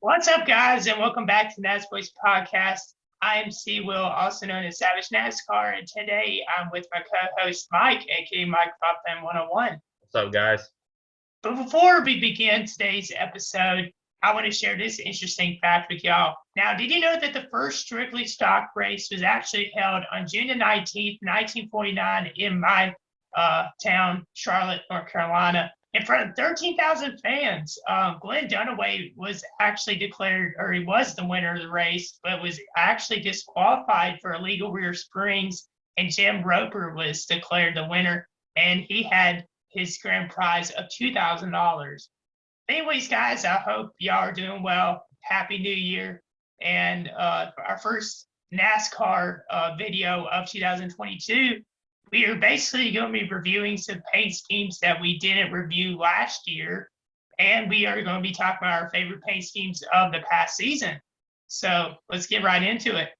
What's up, guys, and welcome back to Nasboys podcast. I am C. Will, also known as Savage NASCAR, and today I'm with my co-host Mike, aka Mike Pop Fan 101. What's up, guys? But before we begin today's episode, I want to share this interesting fact with y'all. Now, did you know that the first strictly stock race was actually held on June the 19th, 1949, in my town, Charlotte, North Carolina, in front of 13,000 fans? Glenn Dunaway was actually declared, or he was the winner of the race, but was actually disqualified for illegal rear springs, and Jim Roper was declared the winner, and he had his grand prize of $2,000. Anyways, guys, I hope y'all are doing well. Happy New Year. And our first NASCAR video of 2022, we are basically going to be reviewing some paint schemes that we didn't review last year. And we are going to be talking about our favorite paint schemes of the past season. So let's get right into it.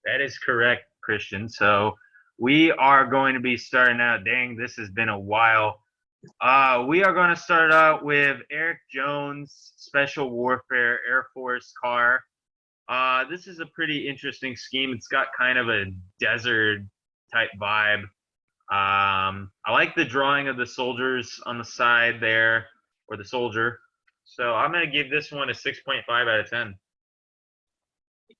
That is correct, Christian. So we are going to be starting out. Dang, this has been a while. We are going to start out with Eric Jones' Special Warfare Air Force car. This is a pretty interesting scheme. It's got kind of a desert type vibe. I like the drawing of the soldiers on the side there, or the soldier. So I'm going to give this one a 6.5 out of 10.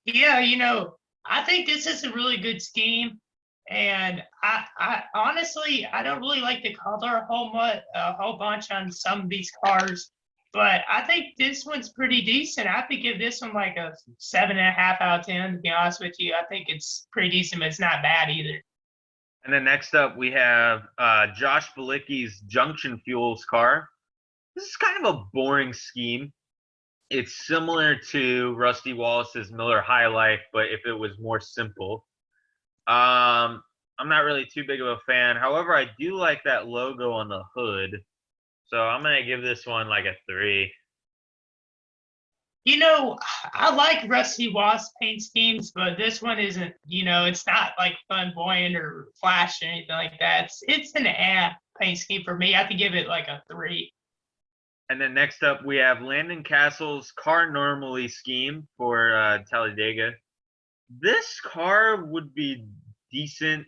Yeah, I think this is a really good scheme. And I honestly, I don't really like the color a whole bunch on some of these cars, but I think this one's pretty decent. I have to give this one like a 7.5 out of 10, to be honest with you. I think it's pretty decent, but it's not bad either. And then next up, we have Josh Bilicki's Junction Fuels car. This is kind of a boring scheme. It's similar to Rusty Wallace's Miller High Life, but if it was more simple. I'm not really too big of a fan. However, I do like that logo on the hood. So I'm going to give this one like a 3. I like Rusty Wallace paint schemes, but this one isn't, it's not like flamboyant or flash or anything like that. It's an paint scheme for me. I have to give it like a 3. And then next up, we have Landon Castle's Car Normally scheme for Talladega. This car would be decent,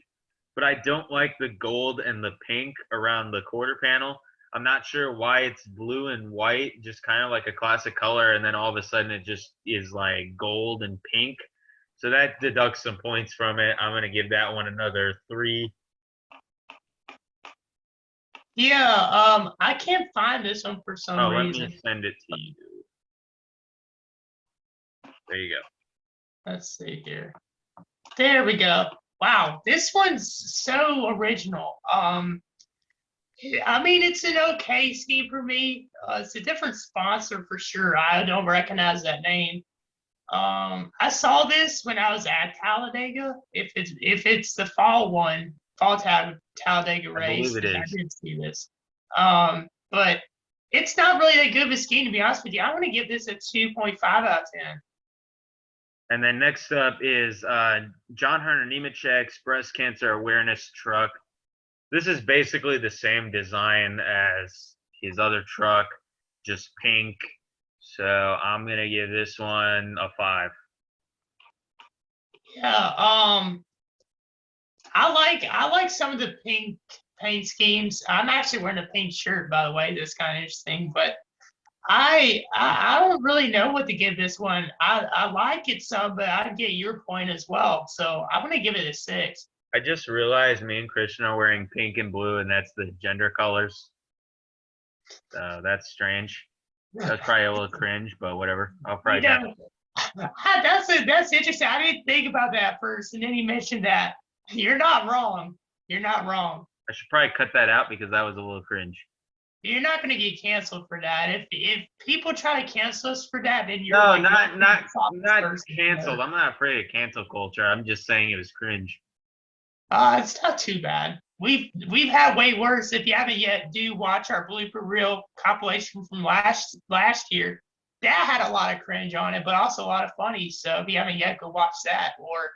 but I don't like the gold and the pink around the quarter panel. I'm not sure why it's blue and white, just kind of like a classic color, and then all of a sudden it just is like gold and pink. So that deducts some points from it. I'm going to give that one another 3. Yeah, I can't find this one for some reason. Let me send it to you. There you go. Let's see here. There we go. Wow, this one's so original. I mean, it's an okay scheme for me. It's a different sponsor for sure. I don't recognize that name. I saw this when I was at Talladega. If it's the fall Talladega race, I believe it is. I did see this. But it's not really that good of a scheme, to be honest with you. I'm going to give this a 2.5 out of 10. And then next up is John Hunter Nemechek's Breast Cancer Awareness truck. This is basically the same design as his other truck, just pink. So I'm going to give this one a 5. Yeah, I like some of the pink paint schemes. I'm actually wearing a pink shirt, by the way. That's kind of interesting, but I don't really know what to give this one. I like it some, but I get your point as well. So I'm gonna give it a 6. I just realized me and Christian are wearing pink and blue, and that's the gender colors. So that's strange. That's probably a little cringe, but whatever. I'll probably that's interesting. I didn't think about that first, and then he mentioned that. You're not wrong. You're not wrong. I should probably cut that out because that was a little cringe. You're not going to get canceled for that. If people try to cancel us for that, then you're not canceled. I'm not afraid of cancel culture. I'm just saying it was cringe. It's not too bad. We've had way worse. If you haven't yet, do watch our blooper reel compilation from last year. That had a lot of cringe on it, but also a lot of funny. So if you haven't yet, go watch that, or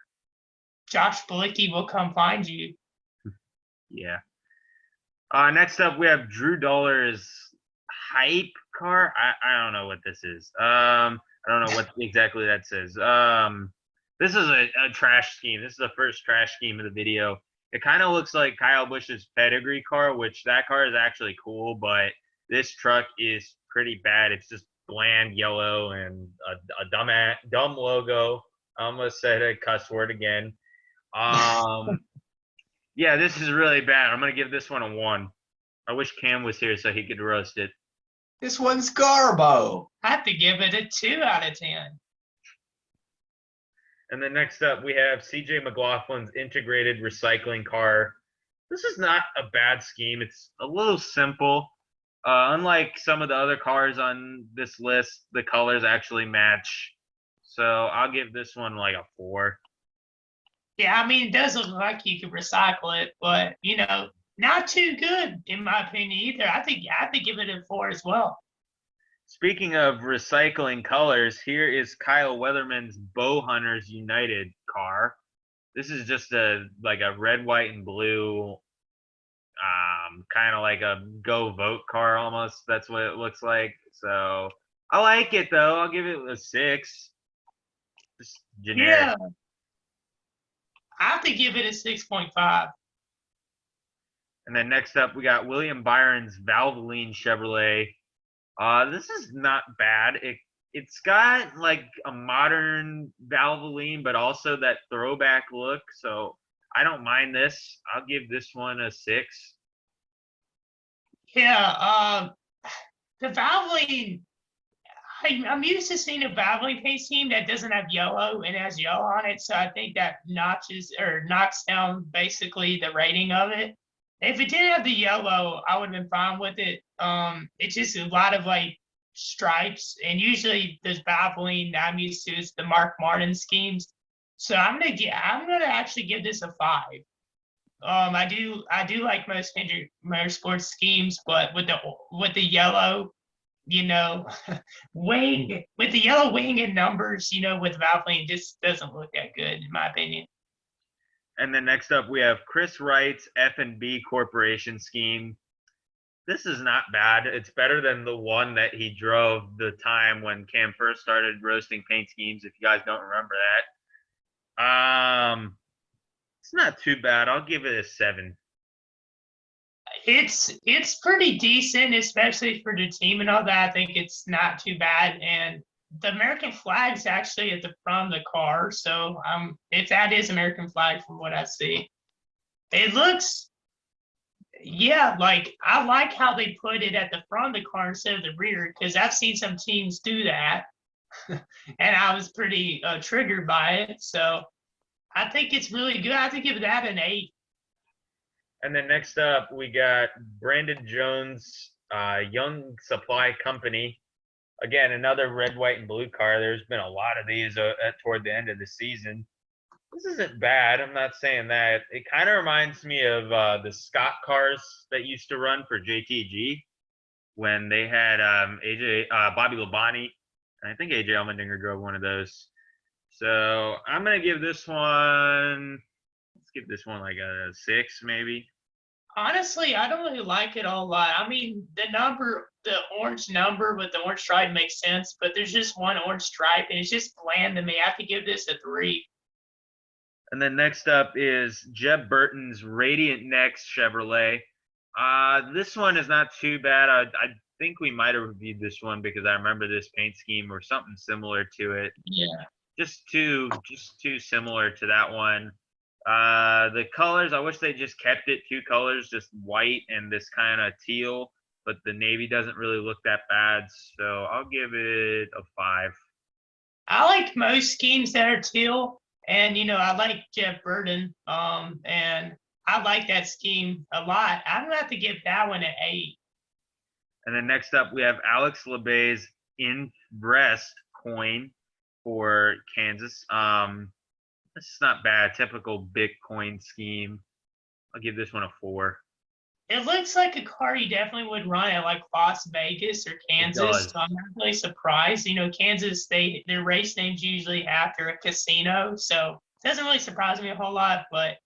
Josh Bilicki will come find you. Yeah. Next up, we have Drew Dollar's type car. I don't know what this is. I don't know what exactly that says. This is a trash scheme. This is the first trash scheme of the video. It kind of looks like Kyle Busch's pedigree car, which that car is actually cool, but this truck is pretty bad. It's just bland yellow and a dumb logo. I almost said a cuss word again. Yeah, this is really bad. I'm gonna give this one a 1. I wish Cam was here so he could roast it. This one's Garbo. I have to give it a 2 out of 10. And then next up, we have CJ McLaughlin's integrated recycling car. This is not a bad scheme. It's a little simple. Unlike some of the other cars on this list, the colors actually match. So I'll give this one like a 4. Yeah, I mean, it does look like you could recycle it, but, not too good, in my opinion, either. I think I have to give it a 4 as well. Speaking of recycling colors, here is Kyle Weatherman's Bow Hunters United car. This is just a red, white, and blue, kind of like a go vote car almost. That's what it looks like. So I like it though. I'll give it a 6. Just generic. Yeah. I have to give it a 6.5. And then next up, we got William Byron's Valvoline Chevrolet. This is not bad. It's got like a modern Valvoline, but also that throwback look. So I don't mind this. I'll give this one a 6. Yeah, the Valvoline, I'm used to seeing a Valvoline paint scheme that doesn't have yellow and has yellow on it. So I think that knocks down basically the rating of it. If it didn't have the yellow, I would have been fine with it. It's just a lot of like stripes, and usually this Valvoline that I'm used to is the Mark Martin schemes. So I'm gonna actually give this a 5. I do like most motorsports schemes, but with the yellow, wing with the yellow wing and numbers, with Valvoline, just doesn't look that good in my opinion. And then next up, we have Chris Wright's F&B Corporation scheme. This is not bad. It's better than the one that he drove the time when Cam first started roasting paint schemes, if you guys don't remember that. It's not too bad. I'll give it a 7. It's pretty decent, especially for the team and all that. I think it's not too bad. And the American flag's actually at the front of the car, so that is American flag from what I see. It looks, yeah, like I like how they put it at the front of the car instead of the rear, because I've seen some teams do that, and I was pretty triggered by it. So I think it's really good. I have to give that an 8. And then next up, we got Brandon Jones, Young Supply Company. Again, another red, white, and blue car. There's been a lot of these toward the end of the season. This isn't bad. I'm not saying that. It kind of reminds me of the Scott cars that used to run for JTG when they had Bobby Labonte. And I think AJ Omendinger drove one of those. So I'm going to give this one, let's give this one like a 6 maybe. Honestly, I don't really like it a lot. I mean, the orange number with the orange stripe makes sense, but there's just one orange stripe, and it's just bland to me. I have to give this a 3. And then next up is Jeb Burton's Radiant Next Chevrolet. This one is not too bad. I think we might have reviewed this one because I remember this paint scheme or something similar to it. Yeah. Just too similar to that one. The colors, I wish they just kept it 2 colors, just white and this kind of teal, but the navy doesn't really look that bad, so I'll give it a 5. I like most schemes that are teal, and I like Jeff Burton, and I like that scheme a lot. I'm gonna have to give that one an 8. And then next up, we have Alex LeBay's In Breast coin for Kansas. This is not bad. Typical Bitcoin scheme. I'll give this one a 4. It looks like a car you definitely would run at like Las Vegas or Kansas. So I'm not really surprised. Kansas, their race names usually after a casino, so it doesn't really surprise me a whole lot. But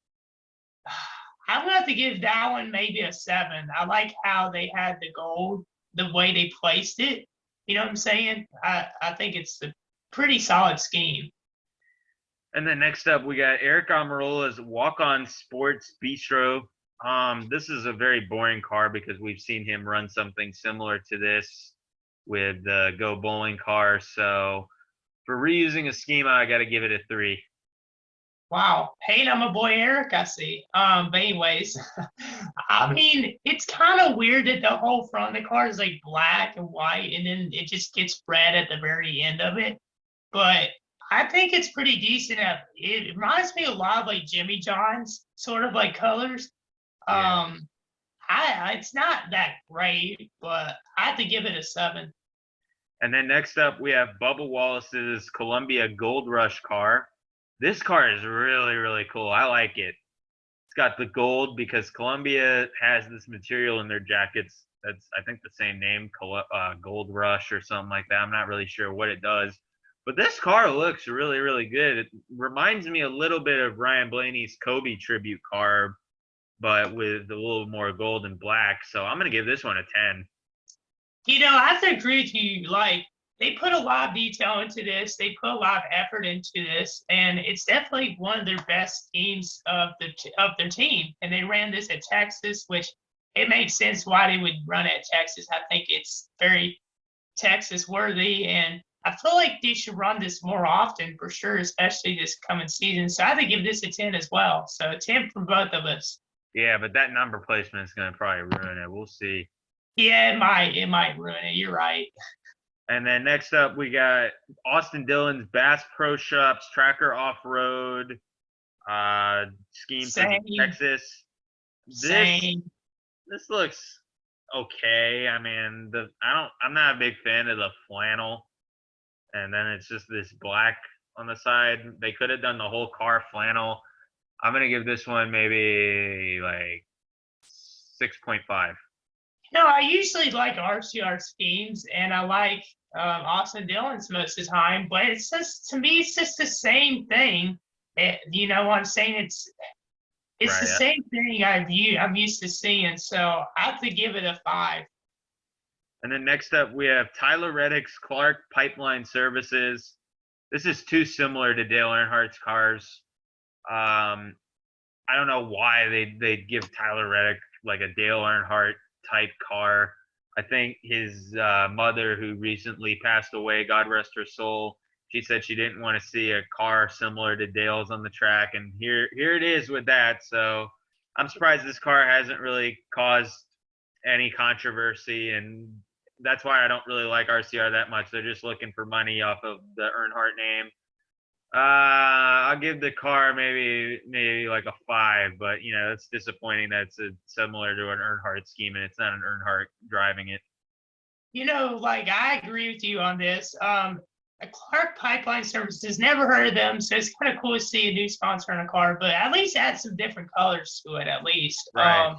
I'm gonna have to give that one maybe a 7. I like how they had the gold the way they placed it. You know what I'm saying? I think it's a pretty solid scheme. And then next up, we got Eric Amarola's Walk-On Sports Bistro. This is a very boring car because we've seen him run something similar to this with the Go Bowling car. So for reusing a schema, I got to give it a 3. Wow. Hey, I'm a boy Eric, I see. But anyways, I mean, it's kind of weird that the whole front of the car is like black and white, and then it just gets red at the very end of it. But I think it's pretty decent. It reminds me a lot of like Jimmy John's sort of like colors. Yeah. It's not that great, but I have to give it a 7. And then next up, we have Bubba Wallace's Columbia Gold Rush car. This car is really, really cool. I like it. It's got the gold because Columbia has this material in their jackets. That's, I think, the same name, Gold Rush or something like that. I'm not really sure what it does. But this car looks really, really good. It reminds me a little bit of Ryan Blaney's Kobe tribute car, but with a little more gold and black. So I'm going to give this one a 10. You know, I have to agree with you. Like, they put a lot of detail into this. They put a lot of effort into this, and it's definitely one of their best schemes of their team. And they ran this at Texas, which it makes sense why they would run at Texas. I think it's very Texas worthy, and I feel like they should run this more often for sure, especially this coming season. So I have to give this a 10 as well. So a 10 from both of us. Yeah, but that number placement is going to probably ruin it. We'll see. Yeah, it might ruin it. You're right. And then next up, we got Austin Dillon's Bass Pro Shops Tracker Off-Road scheme for Texas. This looks okay. I mean, I'm not a big fan of the flannel, and then it's just this black on the side. They could have done the whole car flannel. I'm gonna give this one maybe like 6.5. You know, I usually like RCR schemes, and I like Austin Dillon's most of the time, but it's just, to me, it's just the same thing. You know what I'm saying? It's Right, the same thing I'm used to seeing, so I have to give it a 5. And then next up, we have Tyler Reddick's Clark Pipeline Services. This is too similar to Dale Earnhardt's cars. I don't know why they'd give Tyler Reddick like a Dale Earnhardt type car. I think his mother, who recently passed away, God rest her soul, she said she didn't want to see a car similar to Dale's on the track, and here it is with that. So I'm surprised this car hasn't really caused any controversy, and that's why I don't really like RCR that much. They're just looking for money off of the Earnhardt name. I'll give the car maybe like a 5, but you know, it's disappointing that it's similar to an Earnhardt scheme and it's not an Earnhardt driving it. You know, like, I agree with you on this. Clark Pipeline Services, never heard of them, so it's kind of cool to see a new sponsor on a car, but at least add some different colors to it, at least. Right.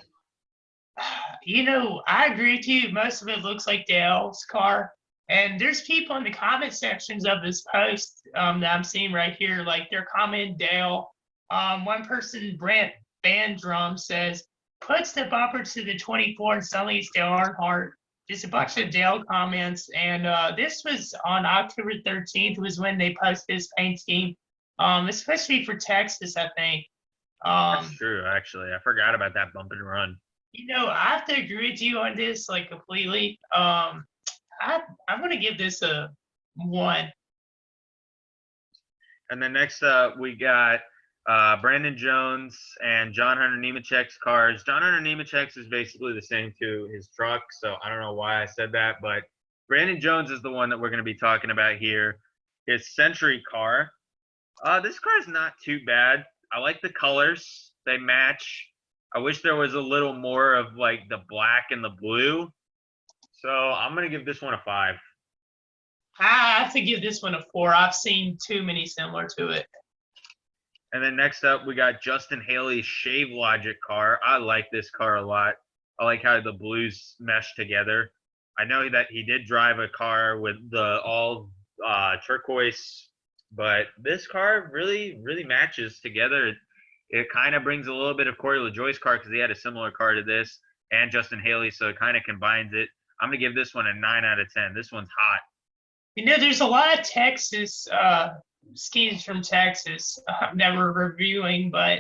You know, I agree with you. Most of it looks like Dale's car. And there's people in the comment sections of this post that I'm seeing right here, like they're commenting Dale. One person, Brent Bandrum, says, puts the bumper to the 24 and suddenly it's Dale Earnhardt. Just a bunch of Dale comments. And this was on October 13th was when they posted this paint scheme, especially for Texas, I think. That's true, actually. I forgot about that bump and run. You know, I have to agree with you on this, like, completely. I'm going to give this a 1. And then next up, we got Brandon Jones and John Hunter Nemechek's cars. John Hunter Nemechek's is basically the same to his truck, so I don't know why I said that, but Brandon Jones is the one that we're going to be talking about here. His Century car. This car is not too bad. I like the colors. They match. I wish there was a little more of like the black and the blue. So I'm going to give this one a 5. I have to give this one a 4. I've seen too many similar to it. And then next up, we got Justin Haley's Shave Logic car. I like this car a lot. I like how the blues mesh together. I know that he did drive a car with the all turquoise, but this car really, really matches together. It kind of brings a little bit of Corey LaJoie's car because he had a similar car to this and Justin Haley, so it kind of combines it. I'm going to give this one a 9 out of 10. This one's hot. You know, there's a lot of Texas schemes from Texas that we're reviewing, but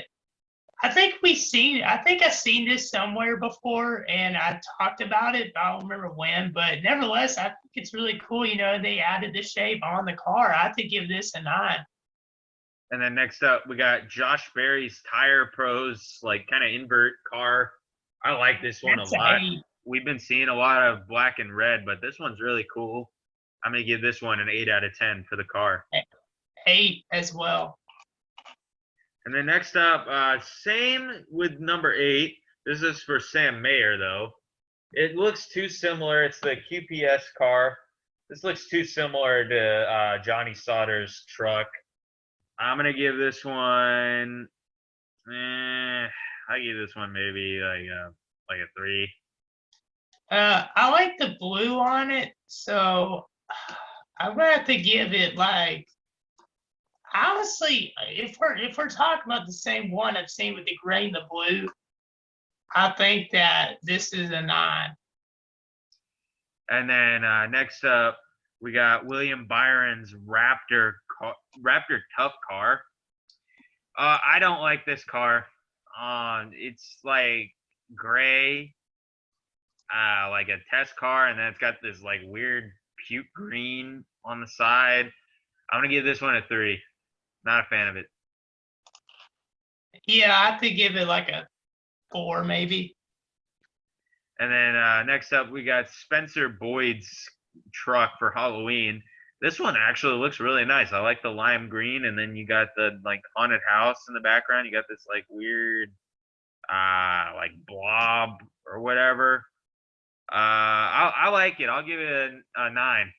I think I've seen this somewhere before, and I talked about it, but I don't remember when. But nevertheless, I think it's really cool. You know, they added the shape on the car. I have to give this a 9. And then next up, we got Josh Berry's Tire Pros, like kind of invert car. I like this one That's a lot. 8. We've been seeing a lot of black and red, but this one's really cool. I'm going to give this one an 8 out of 10 for the car. 8 as well. And then next up, same with number 8. This is for Sam Mayer, though. It looks too similar. It's the QPS car. This looks too similar to Johnny Sauter's truck. I'm going to give this one, I give this one maybe like a 3. I like the blue on it, so I'm gonna have to give it like, honestly, if we're talking about the same one I've seen with the gray and the blue, I think that this is a 9. And then next up, we got William Byron's Raptor Tough car. I don't like this car. It's like gray, like a test car, and then it's got this like weird puke green on the side. I'm gonna give this one a 3. Not a fan of it. Yeah, I have to give it like a 4 maybe. And then next up, we got Spencer Boyd's truck for Halloween. This one actually looks really nice. I like the lime green, and then you got the like haunted house in the background. You got this like weird, like blob or whatever. I like it. I'll give it a 9.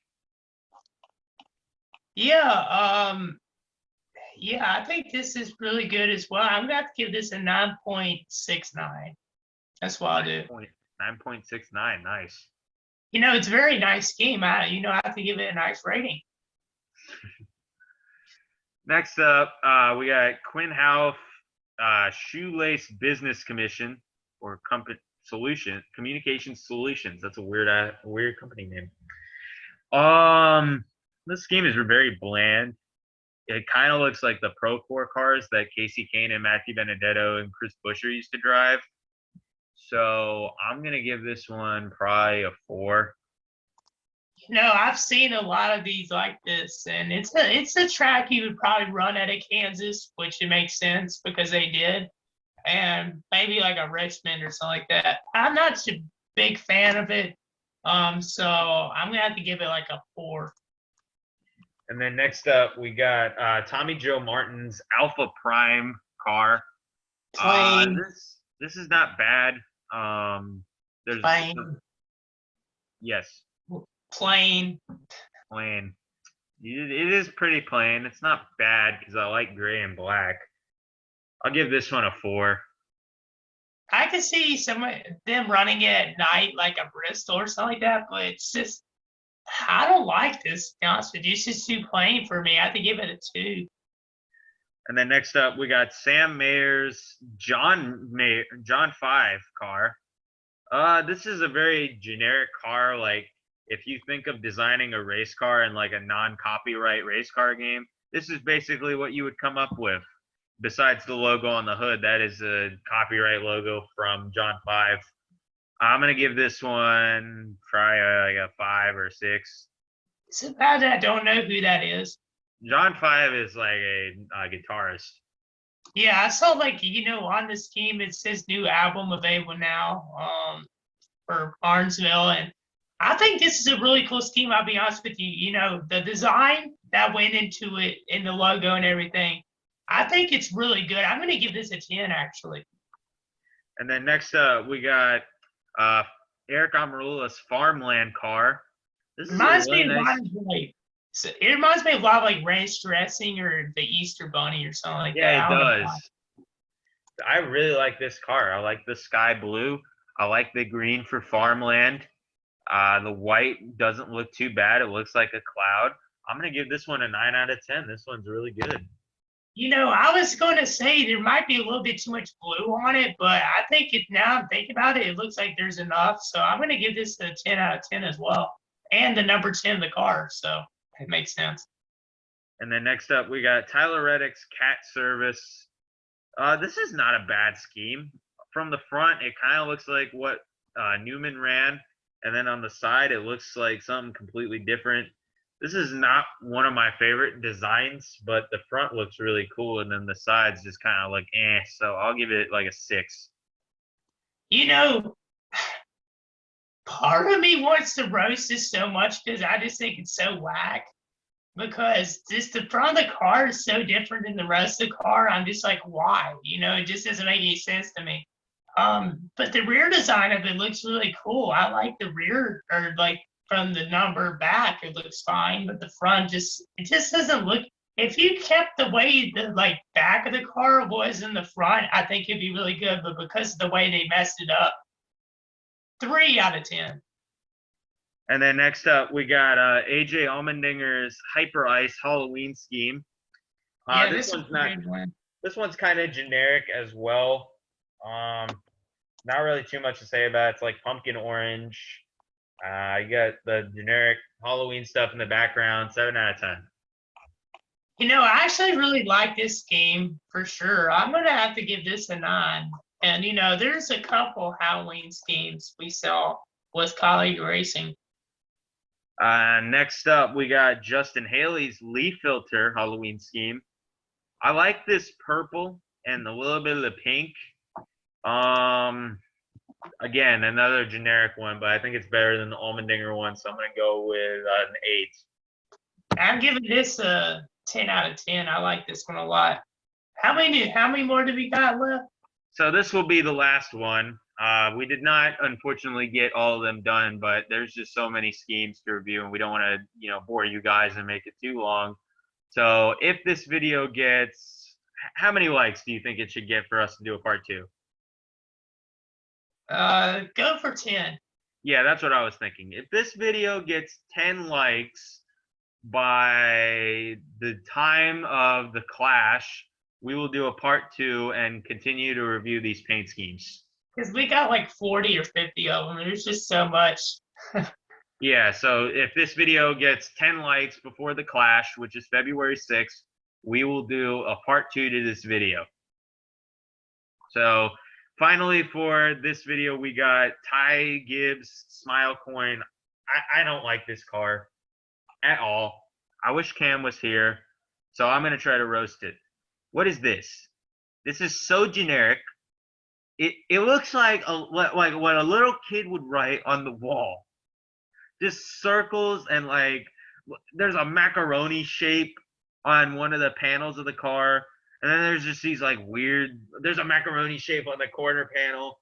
Yeah, yeah, I think this is really good as well. I'm gonna have to give this a 9.69. That's what I'll do. 9.69. Nice. You know, it's a very nice game. I have to give it a nice rating. Next up, we got Quinn Houff, Shoelace Business Commission or Communication Solutions. That's a weird company name. This game is very bland. It kind of looks like the Pro 4 cars that Casey Kane and Matthew Benedetto and Chris Buescher used to drive. So I'm gonna give this one probably a 4. You know, I've seen a lot of these like this, and it's a track you would probably run out of Kansas, which it makes sense because they did, and maybe like a Richmond or something like that. I'm not such a big fan of it, so I'm gonna have to give it like a 4. And then next up, we got Tommy Joe Martin's Alpha Prime car. Plain. This is not bad. There's Plain. Yes. Plain. Plain. It is pretty plain. It's not bad because I like gray and black. I'll give this one a 4. I could see them running it at night like a Bristol or something like that, but it's just, I don't like this, to be honest with you. It's just too plain for me. I have to give it a 2. And then next up, we got Sam Mayer's John 5 car. This is a very generic car. Like, if you think of designing a race car in like a non-copyright race car game, this is basically what you would come up with. Besides the logo on the hood, that is a copyright logo from John 5. I'm gonna give this one probably like a 5 or 6. Is it bad that I don't know who that is? John 5 is like a guitarist. Yeah, I saw like, on this game it says new album available now for Barnesville, and I think this is a really cool scheme. I'll be honest with you. You know, the design that went into it and the logo and everything, I think it's really good. I'm going to give this a 10 actually. And then next up, we got Eric Amarula's Farmland car. This Reminds me of it reminds me of a lot of like ranch dressing or the Easter Bunny or something like that. Yeah, it does. I really like this car. I like the sky blue. I like the green for Farmland. The white doesn't look too bad. It looks like a cloud. I'm going to give this one a 9 out of 10. This one's really good. I was going to say there might be a little bit too much blue on it, but I think now I'm thinking about it, it looks like there's enough. So I'm going to give this a 10 out of 10 as well. And the number 10 in the car. So it makes sense. And then next up, we got Tyler Reddick's Cat Service. This is not a bad scheme. From the front, it kind of looks like what Newman ran. And then on the side, it looks like something completely different. This is not one of my favorite designs, but the front looks really cool. And then the sides just kind of like, So I'll give it like a 6. Part of me wants to roast this so much because I just think it's so whack. Because just the front of the car is so different than the rest of the car. I'm just like, why? It just doesn't make any sense to me. But the rear design of it looks really cool. I like the rear, or like from the number back, it looks fine. But the front it just doesn't look. If you kept the way the back of the car was in the front, I think it'd be really good. But because of the way they messed it up, 3 out of 10. And then next up, we got AJ Allmendinger's Hyper Ice Halloween scheme. This one's not. This one's kind of generic as well. Not really too much to say about it. It's like pumpkin orange. You got the generic Halloween stuff in the background. 7 out of 10. I actually really like this scheme for sure. I'm gonna have to give this a 9. And there's a couple Halloween schemes we saw with Colleague Racing. Next up, we got Justin Haley's Leaf Filter Halloween scheme. I like this purple and a little bit of the pink. Again, another generic one, but I think it's better than the Omendinger one, so I'm going to go with an 8. I'm giving this a 10 out of 10. I like this one a lot. How many more do we got left? So this will be the last one. We did not, unfortunately, get all of them done, but there's just so many schemes to review, and we don't want to, bore you guys and make it too long. So if this video gets, how many likes do you think it should get for us to do a part 2? Go for 10. Yeah, that's what I was thinking. If this video gets 10 likes by the time of the clash, we will do a part 2 and continue to review these paint schemes. Because we got like 40 or 50 of them. There's just so much. Yeah, so if this video gets 10 likes before the clash, which is February 6th, we will do a part 2 to this video. So finally for this video, we got Ty Gibbs Smile Coin. I don't like this car at all. I wish Cam was here, so I'm going to try to roast it. What is this? This is so generic. It looks like what a little kid would write on the wall. Just circles and there's a macaroni shape on one of the panels of the car. And then there's just these there's a macaroni shape on the corner panel.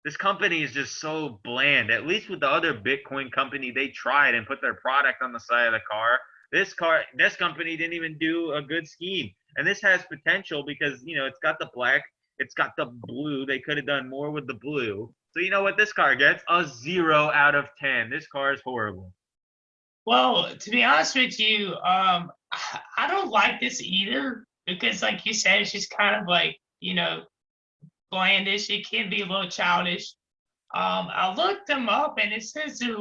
This company is just so bland. At least with the other Bitcoin company, they tried and put their product on the side of the car. This company didn't even do a good scheme. And this has potential because, it's got the black. It's got the blue. They could have done more with the blue. So you know what this car gets? A 0 out of 10. This car is horrible. Well, to be honest with you, I don't like this either because, like you said, it's just kind of blandish. It can be a little childish. I looked them up and it says they're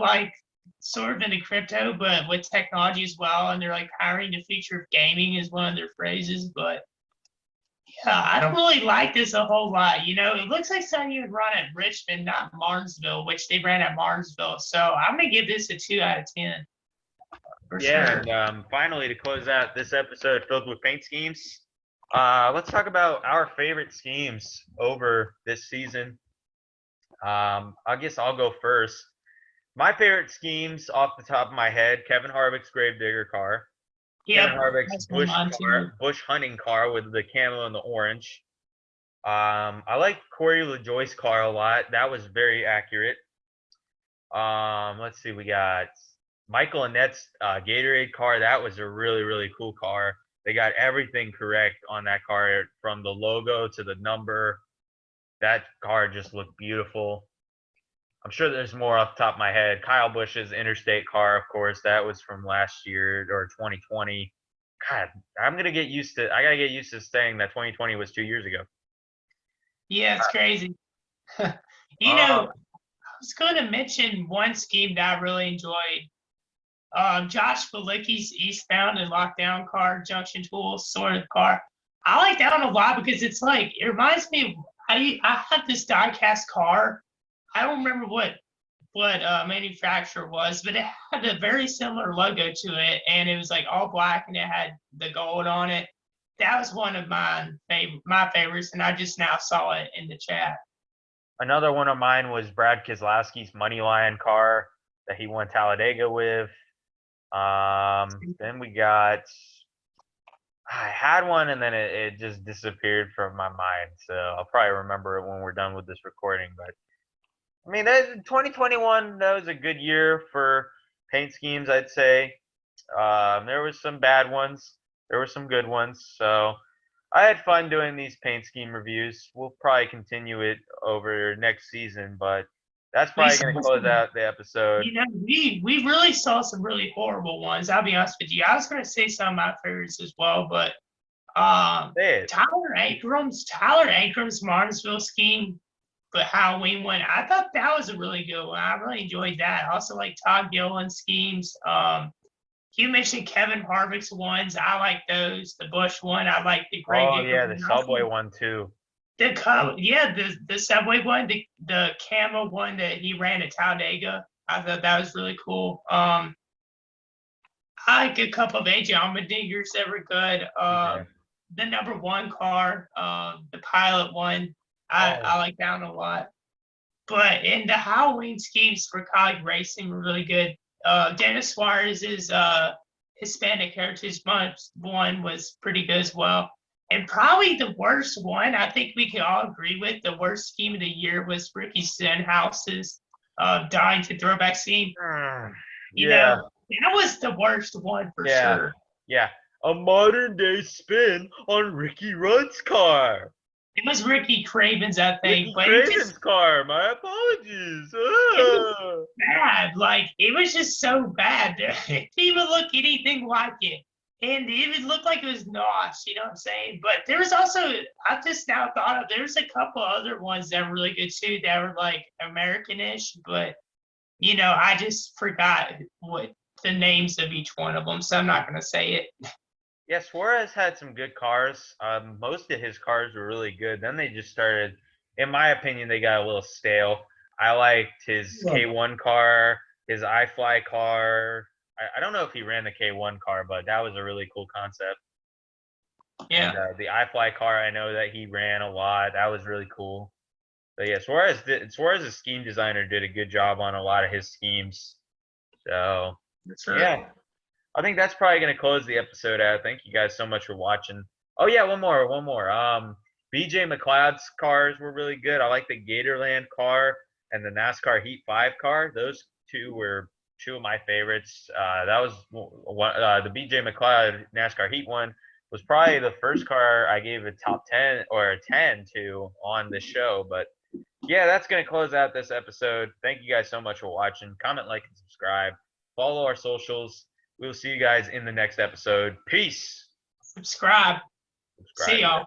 sort of into crypto, but with technology as well. And they're powering the future of gaming is one of their phrases. But yeah, I don't really like this a whole lot. It looks like something you would run at Richmond, not Martinsville, which they ran at Martinsville. So I'm going to give this a 2 out of 10. For sure. And finally, to close out this episode filled with paint schemes, let's talk about our favorite schemes over this season. I guess I'll go first. My favorite schemes off the top of my head, Kevin Harvick's Gravedigger car. Yeah, Kevin Harvick's Bush hunting car with the camo and the orange. I like Corey LaJoy's car a lot. That was very accurate. Let's see, we got Michael Annette's Gatorade car. That was a really, really cool car. They got everything correct on that car, from the logo to the number. That car just looked beautiful. I'm sure there's more off the top of my head. Kyle Busch's Interstate car, of course, that was from last year or 2020. God, I gotta get used to saying that 2020 was 2 years ago. Yeah, it's crazy. You Uh, know, I was going to mention one scheme that I really enjoyed. Josh Balicki's eastbound and lockdown car, junction tools sort of car. I like that one a lot because it's like it reminds me of I had this diecast car. I don't remember what manufacturer it was, but it had a very similar logo to it, and it was like all black and it had the gold on it. That was one of my favorites, and I just now saw it in the chat. Another one of mine was Brad Keselowski's Moneyline car that he won Talladega with. Then we got. I had one and then it just disappeared from my mind. So I'll probably remember it when we're done with this recording. But I mean, 2021, that was a good year for paint schemes, I'd say. There was some bad ones. There were some good ones. So I had fun doing these paint scheme reviews. We'll probably continue it over next season, but that's probably going to close out the episode. You know, we really saw some really horrible ones. I'll be honest with you. I was going to say some of my favorites as well, but Tyler Ankram's Martinsville scheme, but Halloween one, I thought that was a really good one. I really enjoyed that. I also like Todd Gilliland's schemes. You mentioned Kevin Harvick's ones. I like those. The Bush one, I like the Greg. Oh yeah, the Subway one too. The Subway one, the camo one that he ran at Talladega. I thought that was really cool. I like a couple of AJ Omendingers that were good. The number one car, the Pilot one, I like that one a lot. But in the Halloween schemes for college racing were really good. Dennis Suarez's Hispanic Heritage Month one was pretty good as well. And probably the worst one, I think we can all agree with, the worst scheme of the year was Ricky Stenhouse's Dying to Throwback scheme. You know, that was the worst one for sure. Yeah. A modern day spin on Ricky Rudd's car. It was Ricky Craven's, I think. Craven's car. My apologies. It was bad. Like, it was just so bad. It didn't even look anything like it. And it even looked like it was NOS, you know what I'm saying? But there was also, I just now thought of, there's a couple other ones that were really good too that were like American-ish, but, you know, I just forgot what the names of each one of them, so I'm not going to say it. Yeah, Suarez had some good cars. Most of his cars were really good. Then they just started, in my opinion, they got a little stale. I liked his K1 car, his iFly car. I don't know if he ran the K1 car, but that was a really cool concept. Yeah. And, the iFly car, I know that he ran a lot. That was really cool. But yeah, Suarez's scheme designer did a good job on a lot of his schemes. So That's right. Yeah, I think that's probably gonna close the episode out. Thank you guys so much for watching. Oh yeah, one more. BJ McLeod's cars were really good. I like the Gatorland car and the NASCAR Heat 5 car. Those two were two of my favorites. That was one. The BJ McLeod NASCAR Heat one was probably the first car I gave a top 10 or a 10 to on the show. But yeah, that's going to close out this episode. Thank you guys so much for watching. Comment, like, and subscribe. Follow our socials. We'll see you guys in the next episode. Peace. Subscribe. See y'all.